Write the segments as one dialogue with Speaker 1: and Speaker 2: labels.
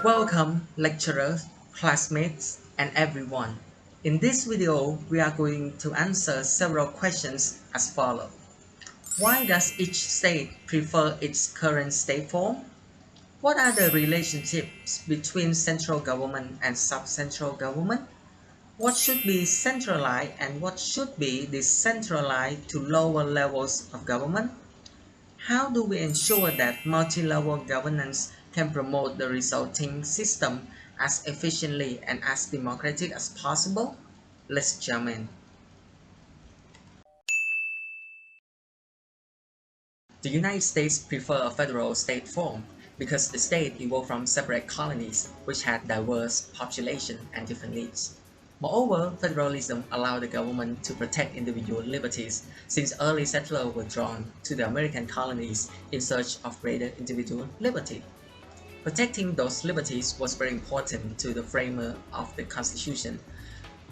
Speaker 1: Welcome lecturers, classmates, and everyone. In this video, we are going to answer several questions as follows. Why does each state prefer its current state form? What are the relationships between central government and sub-central government? What should be centralized and what should be decentralized to lower levels of government? How do we ensure that multi-level governance can promote the resulting system as efficiently and as democratic as possible? Let's jump in. The United States prefer a federal state form because the state evolved from separate colonies which had diverse population and different needs. Moreover, federalism allowed the government to protect individual liberties since early settlers were drawn to the American colonies in search of greater individual liberty. Protecting those liberties was very important to the framer of the Constitution.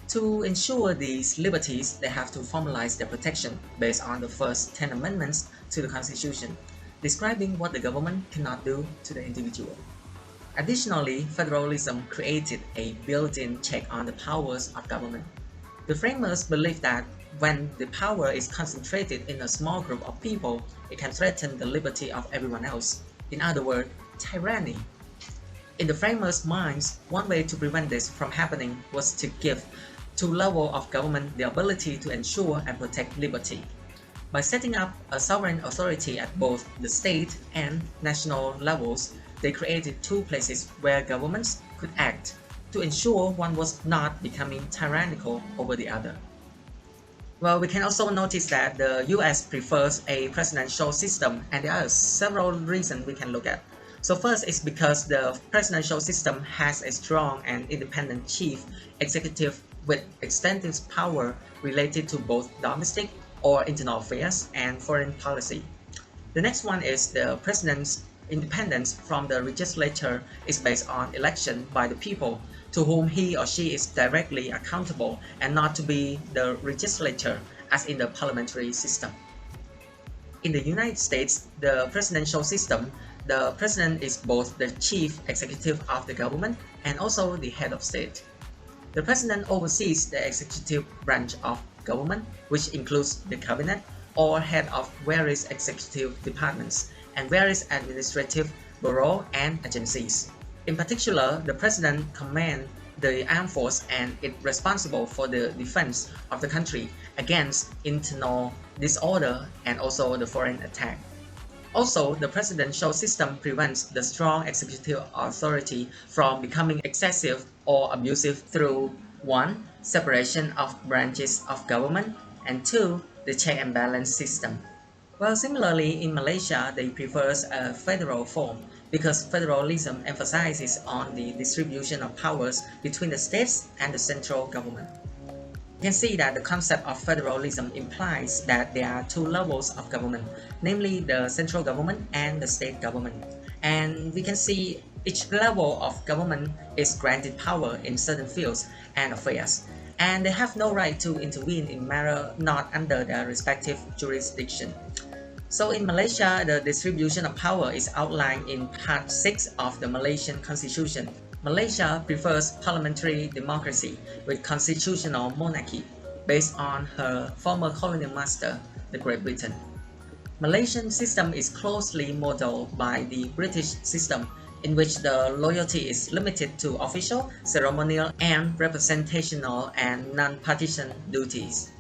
Speaker 1: To ensure these liberties, they have to formalize their protection based on the first 10 amendments to the Constitution, describing what the government cannot do to the individual. Additionally, federalism created a built-in check on the powers of government. The framers believed that when the power is concentrated in a small group of people, it can threaten the liberty of everyone else. In other words, tyranny. In the framers' minds, one way to prevent this from happening was to give to levels of government the ability to ensure and protect liberty. By setting up a sovereign authority at both the state and national levels, they created two places where governments could act to ensure one was not becoming tyrannical over the other. Well, we can also notice that the US prefers a presidential system, and there are several reasons we can look at. So first is because the presidential system has a strong and independent chief executive with extensive power related to both domestic or internal affairs and foreign policy. The next one is the president's independence from the legislature is based on election by the people, to whom he or she is directly accountable and not to be the legislature as in the parliamentary system. In the United States, the presidential system, the president is both the chief executive of the government and also the head of state. The president oversees the executive branch of government, which includes the cabinet or head of various executive departments and various administrative bureaus and agencies. In particular, the president commands the armed force and is responsible for the defense of the country against internal disorder and also the foreign attack. Also, the presidential system prevents the strong executive authority from becoming excessive or abusive through 1. Separation of branches of government, and 2. The check and balance system. Well, similarly, in Malaysia, they prefer a federal form because federalism emphasizes on the distribution of powers between the states and the central government. You can see that the concept of federalism implies that there are two levels of government, namely the central government and the state government. And we can see each level of government is granted power in certain fields and affairs, and they have no right to intervene in matters not under their respective jurisdiction. So in Malaysia, the distribution of power is outlined in Part 6 of the Malaysian Constitution. Malaysia prefers parliamentary democracy with constitutional monarchy based on her former colonial master, the Great Britain. Malaysian system is closely modeled by the British system, in which the loyalty is limited to official, ceremonial, and representational and non-partisan duties.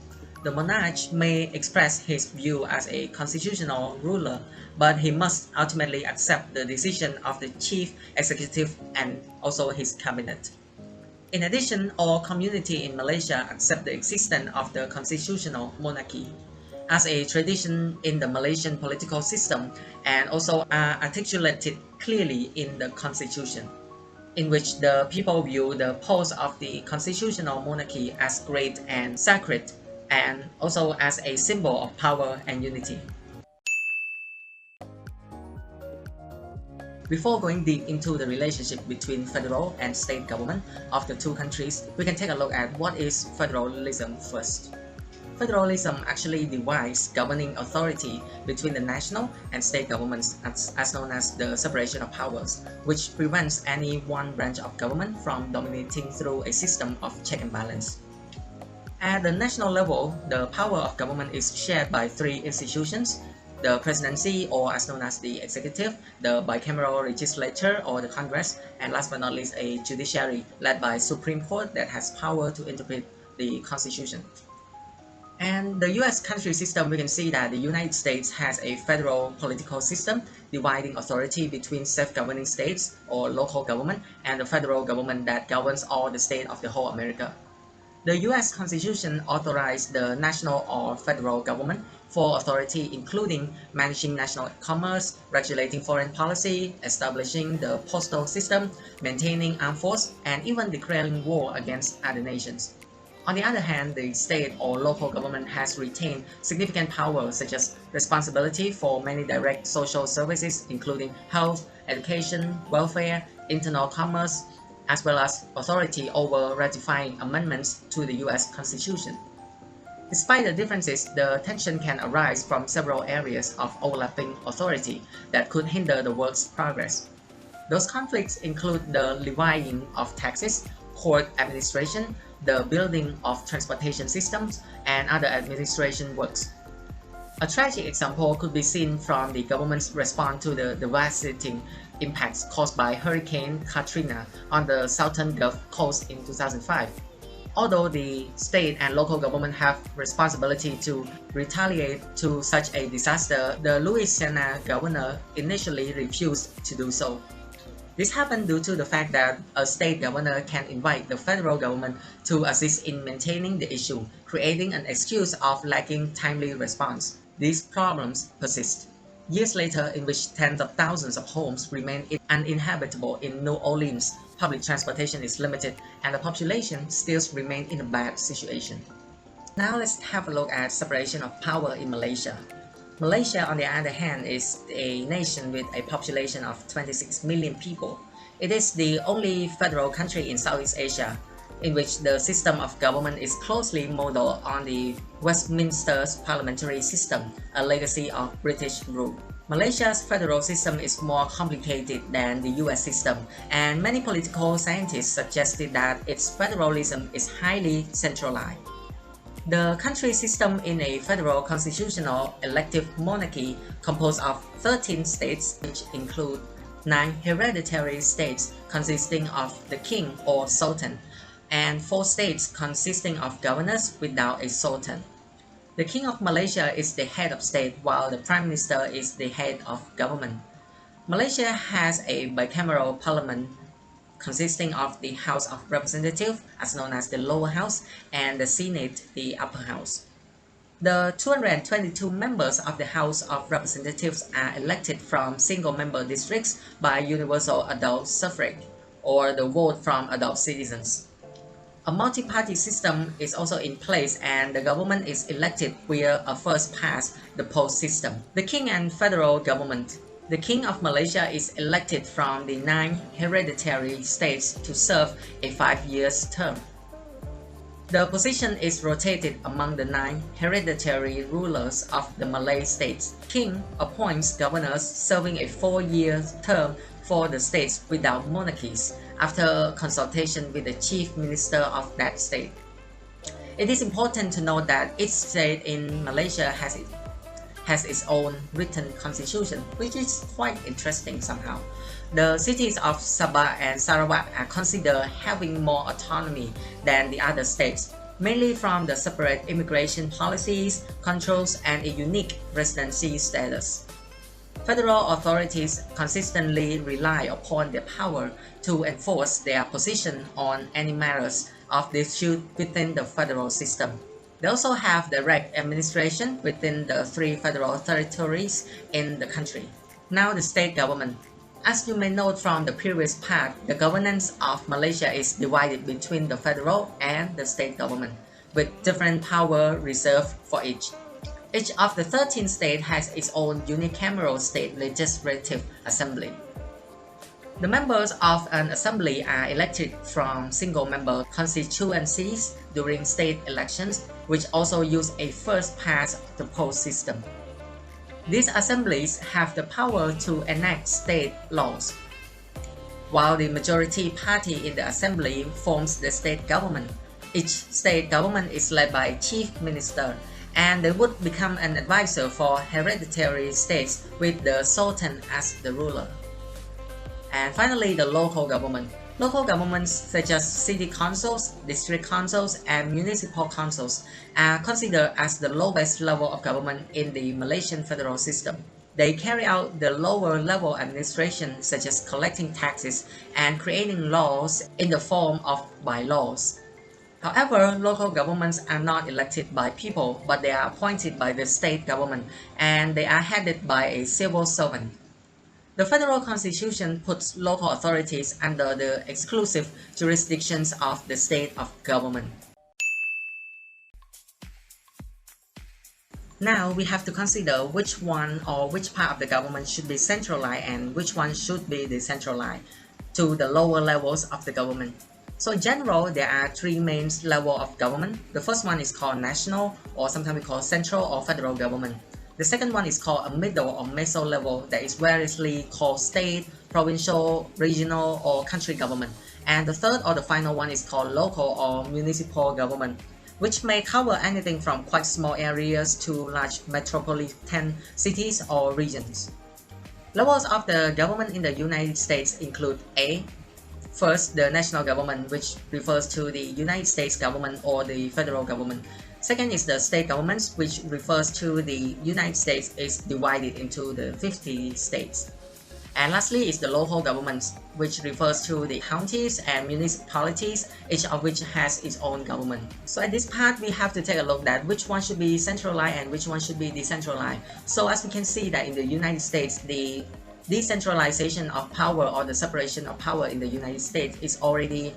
Speaker 1: The monarch may express his view as a constitutional ruler, but he must ultimately accept the decision of the chief executive and also his cabinet. In addition, all community in Malaysia accept the existence of the constitutional monarchy as a tradition in the Malaysian political system and also are articulated clearly in the constitution, in which the people view the post of the constitutional monarchy as great and sacred, and also as a symbol of power and unity. Before going deep into the relationship between federal and state government of the two countries, we can take a look at what is federalism first. Federalism actually divides governing authority between the national and state governments as known as the separation of powers, which prevents any one branch of government from dominating through a system of check and balance. At the national level, the power of government is shared by three institutions: the presidency, or as known as the executive, the bicameral legislature or the Congress, and last but not least a judiciary led by Supreme Court that has power to interpret the Constitution. And the US country system, we can see that the United States has a federal political system dividing authority between self-governing states or local government and the federal government that governs all the states of the whole America. The US Constitution authorized the national or federal government for authority including managing national commerce, regulating foreign policy, establishing the postal system, maintaining armed force, and even declaring war against other nations. On the other hand, the state or local government has retained significant power such as responsibility for many direct social services including health, education, welfare, internal commerce, as well as authority over ratifying amendments to the US Constitution. Despite the differences, the tension can arise from several areas of overlapping authority that could hinder the work's progress. Those conflicts include the levying of taxes, court administration, the building of transportation systems, and other administration works. A tragic example could be seen from the government's response to the devastating impacts caused by Hurricane Katrina on the southern Gulf Coast in 2005. Although the state and local government have responsibility to retaliate to such a disaster, the Louisiana governor initially refused to do so. This happened due to the fact that a state governor can invite the federal government to assist in maintaining the issue, creating an excuse of lacking timely response. These problems persist. Years later, in which tens of thousands of homes remain uninhabitable in New Orleans, public transportation is limited, and the population still remains in a bad situation. Now let's have a look at separation of power in Malaysia. Malaysia, on the other hand, is a nation with a population of 26 million people. It is the only federal country in Southeast Asia in which the system of government is closely modeled on the Westminster parliamentary system, a legacy of British rule. Malaysia's federal system is more complicated than the US system, and many political scientists suggested that its federalism is highly centralized. The country system in a federal constitutional elective monarchy composed of 13 states, which include 9 hereditary states consisting of the king or sultan, and 4 states consisting of governors without a sultan. The King of Malaysia is the head of state, while the Prime Minister is the head of government. Malaysia has a bicameral parliament consisting of the House of Representatives, as known as the lower house, and the Senate, the upper house. The 222 members of the House of Representatives are elected from single-member districts by universal adult suffrage, or the vote from adult citizens. A multi-party system is also in place, and the government is elected via a first-past-the-post system. The King and federal government. The King of Malaysia is elected from the 9 hereditary states to serve a 5-year term. The position is rotated among the 9 hereditary rulers of the Malay states. King appoints governors serving a 4-year term for the states without monarchies, after consultation with the chief minister of that state. It is important to note that each state in Malaysia has its own written constitution, which is quite interesting somehow. The cities of Sabah and Sarawak are considered having more autonomy than the other states, mainly from the separate immigration policies, controls, and a unique residency status. Federal authorities consistently rely upon their power to enforce their position on any matters of dispute within the federal system. They also have direct administration within the 3 federal territories in the country. Now the state government. As you may note from the previous part, the governance of Malaysia is divided between the federal and the state government, with different power reserved for each. Each of the 13 states has its own unicameral state legislative assembly. The members of an assembly are elected from single-member constituencies during state elections which also use a first-past-the-post system. These assemblies have the power to enact state laws, while the majority party in the assembly forms the state government. Each state government is led by a chief minister, and they would become an advisor for hereditary states with the sultan as the ruler. And finally, the local government. Local governments such as city councils, district councils, and municipal councils are considered as the lowest level of government in the Malaysian federal system. They carry out the lower level administration such as collecting taxes and creating laws in the form of bylaws. However, local governments are not elected by people, but they are appointed by the state government, and they are headed by a civil servant. The federal constitution puts local authorities under the exclusive jurisdictions of the state of government. Now we have to consider which one or which part of the government should be centralized and which one should be decentralized to the lower levels of the government. So in general, there are three main levels of government. The first one is called national, or sometimes we call central or federal government. The second one is called a middle or meso level, that is variously called state, provincial, regional, or country government. And the third or the final one is called local or municipal government, which may cover anything from quite small areas to large metropolitan cities or regions. Levels of the government in the United States include A. First, the national government, which refers to the United States government or the federal government. Second is the state governments, which refers to the United States is divided into the 50 states. And lastly is the local governments, which refers to the counties and municipalities, each of which has its own government. So at this part, we have to take a look at which one should be centralized and which one should be decentralized. So as we can see that in the United States, the decentralization of power or the separation of power in the United States is already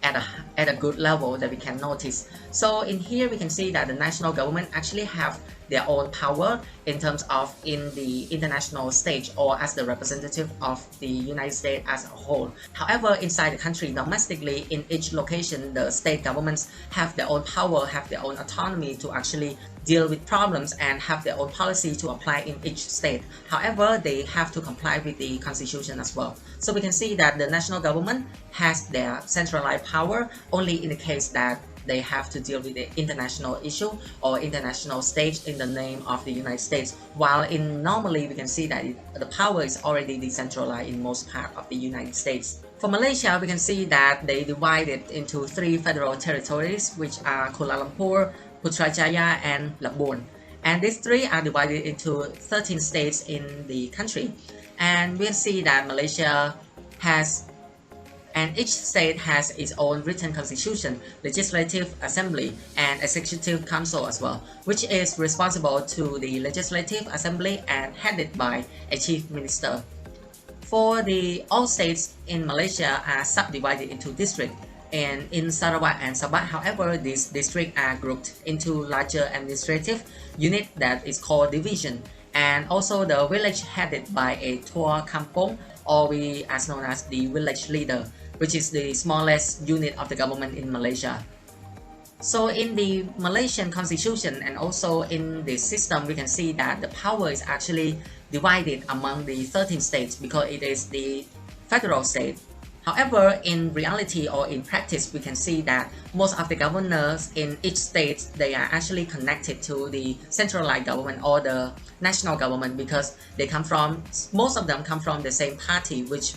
Speaker 1: at a good level that we can notice. So in here we can see that the national government actually have their own power in terms of in the international stage or as the representative of the United States as a whole. However, inside the country, domestically, in each location, the state governments have their own power, have their own autonomy to actually deal with problems and have their own policy to apply in each state. However, they have to comply with the constitution as well. So we can see that the national government has their centralized power only in the case that they have to deal with the international issue or international stage in the name of the United States, while in normally we can see that the power is already decentralized in most part of the United States. For Malaysia, we can see that they divided into three federal territories, which are Kuala Lumpur, Putrajaya, and Labuan. And these three are divided into 13 states in the country. And we'll see that Malaysia has, and each state has its own written constitution, legislative assembly, and executive council as well, which is responsible to the legislative assembly and headed by a chief minister. For all states in Malaysia are subdivided into districts. And in Sarawak and Sabah, however, these districts are grouped into larger administrative unit that is called division. And also the village headed by a Tua Kampung, or we as known as the village leader, which is the smallest unit of the government in Malaysia. So in the Malaysian constitution and also in the system, we can see that the power is actually divided among the 13 states because it is the federal state. However, in reality or in practice, we can see that most of the governors in each state, they are actually connected to the centralized government or the national government because they come from, most of them come from the same party, which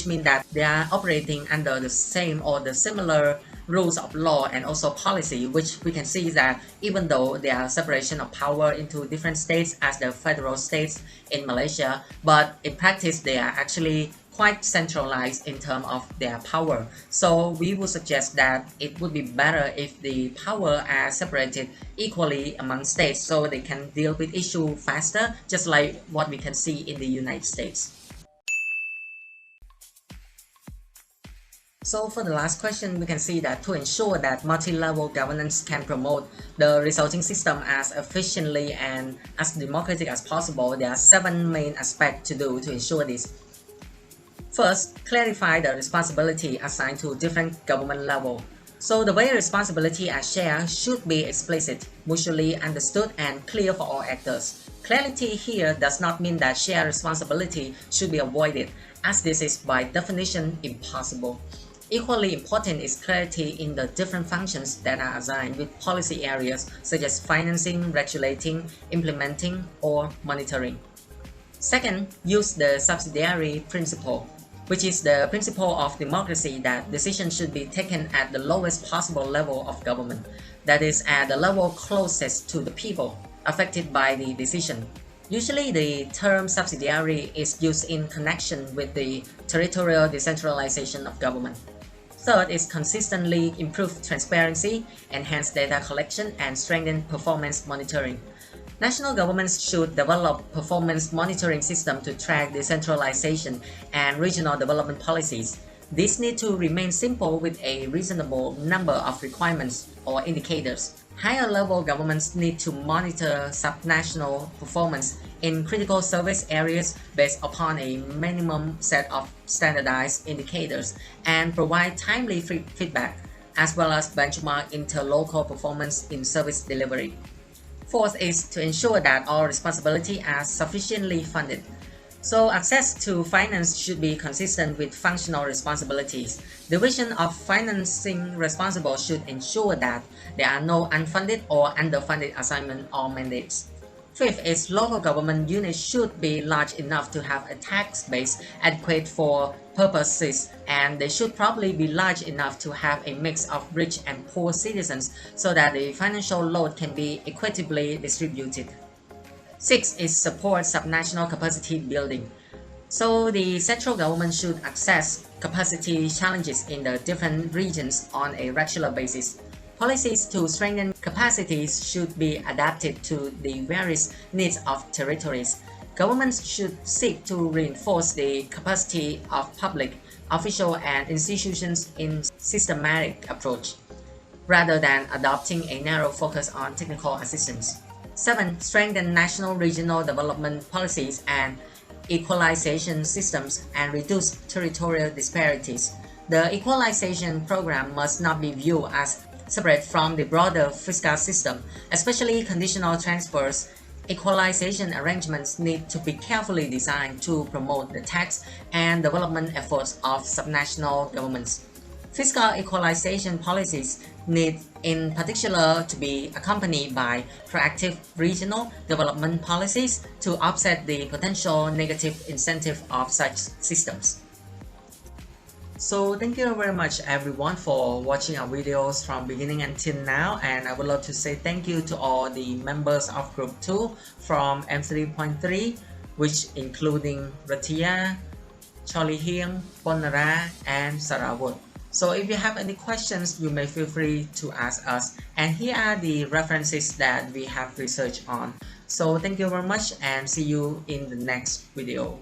Speaker 1: means that they are operating under the same or the similar rules of law and also policy, which we can see that even though there are separation of power into different states as the federal states in Malaysia, but in practice they are actually quite centralized in terms of their power. So we would suggest that it would be better if the power are separated equally among states so they can deal with issue faster, just like what we can see in the United States. So for the last question, we can see that to ensure that multi-level governance can promote the resulting system as efficiently and as democratic as possible, there are 7 main aspects to do to ensure this. First, clarify the responsibility assigned to different government levels. So the way responsibility are shared should be explicit, mutually understood, and clear for all actors. Clarity here does not mean that shared responsibility should be avoided, as this is by definition impossible. Equally important is clarity in the different functions that are assigned with policy areas such as financing, regulating, implementing, or monitoring. Second, use the subsidiary principle, which is the principle of democracy that decisions should be taken at the lowest possible level of government, that is, at the level closest to the people affected by the decision. Usually, the term subsidiary is used in connection with the territorial decentralization of government. Third is consistently improve transparency, enhance data collection, and strengthen performance monitoring. National governments should develop performance monitoring systems to track decentralization and regional development policies. These need to remain simple with a reasonable number of requirements or indicators. Higher level governments need to monitor subnational performance in critical service areas based upon a minimum set of standardized indicators and provide timely feedback, as well as benchmark interlocal performance in service delivery. Fourth is to ensure that all responsibilities are sufficiently funded. So access to finance should be consistent with functional responsibilities. Division of financing responsible should ensure that there are no unfunded or underfunded assignments or mandates. Fifth is local government units should be large enough to have a tax base adequate for purposes, and they should probably be large enough to have a mix of rich and poor citizens so that the financial load can be equitably distributed. Six is support subnational capacity building. So the central government should assess capacity challenges in the different regions on a regular basis. Policies to strengthen capacities should be adapted to the various needs of territories. Governments should seek to reinforce the capacity of public, official, and institutions in systematic approach, rather than adopting a narrow focus on technical assistance. 7. Strengthen national regional development policies and equalization systems and reduce territorial disparities. The equalization program must not be viewed as separate from the broader fiscal system, especially conditional transfers. Equalization arrangements need to be carefully designed to promote the tax and development efforts of subnational governments. Fiscal equalization policies need in particular to be accompanied by proactive regional development policies to offset the potential negative incentive of such systems. So thank you very much everyone for watching our videos from beginning until now, and I would love to say thank you to all the members of group 2 from M3.3, which including Ratia, Charlie Hieng, Bonara, and Sarawut. So if you have any questions, you may feel free to ask us, and here are the references that we have researched on. So thank you very much and see you in the next video.